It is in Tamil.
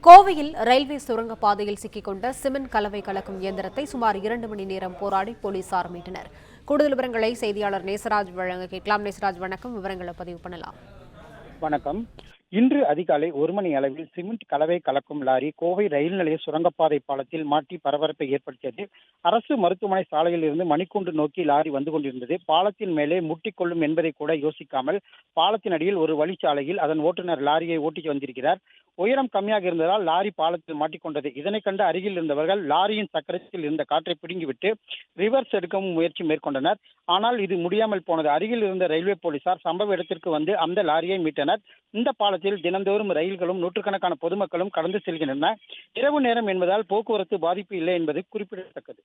கோவையில் ரயில்வே சுரங்கப்பாதையில் சிக்கிக்கொண்ட சிமெண்ட் கலவை கலக்கும் இயந்திரத்தை சுமார் 2 மணி நேரம் போராடி போலீசார் மீட்டனர். கூடுதல் விவரங்களை செய்தியாளர் நேசராஜ் வழங்க கேட்கலாம். நேசராஜ், வணக்கம். விவரங்களை பதிவு பண்ணலாம். வணக்கம். இன்று அதிகாலை 1 மணி அளவில் சிமெண்ட் கலவை கலக்கும் லாரி கோவை ரயில் நிலைய சுரங்கப்பாதை பாலத்தில் மாட்டி பரபரப்பை ஏற்படுத்தியது. அரசு மருத்துவமனை சாலையில் இருந்து மணிக்கூண்டு நோக்கி லாரி வந்து கொண்டிருந்தது. பாலத்தின் மேலே முட்டிக்கொள்ளும் என்பதை கூட யோசிக்காமல் பாலத்தின் அடியில் ஒரு வழிச்சாலையில் அதன் ஓட்டுநர் லாரியை ஓட்டி வந்திருக்கிறார். உயரம் கம்மியாக இருந்ததால் லாரி பாலத்தில் மாட்டிக்கொண்டது. இதனை கண்டு அருகில் இருந்தவர்கள் லாரியின் சக்கரத்தில் இருந்த காற்றை பிடுங்கிவிட்டு ரிவர்ஸ் எடுக்கவும் முயற்சி மேற்கொண்டனர். ஆனால் இது முடியாமல் போனது. அருகில் இருந்த ரயில்வே போலீசார் சம்பவ இடத்திற்கு வந்து அந்த லாரியை மீட்டனர். இந்த பாலத்தில் தினந்தோறும் ரயில்களும் நூற்றுக்கணக்கான பொதுமக்களும் கடந்து செல்கின்றன. இரவு நேரம் என்பதால் போக்குவரத்து பாதிப்பு இல்லை என்பது குறிப்பிடத்தக்கது.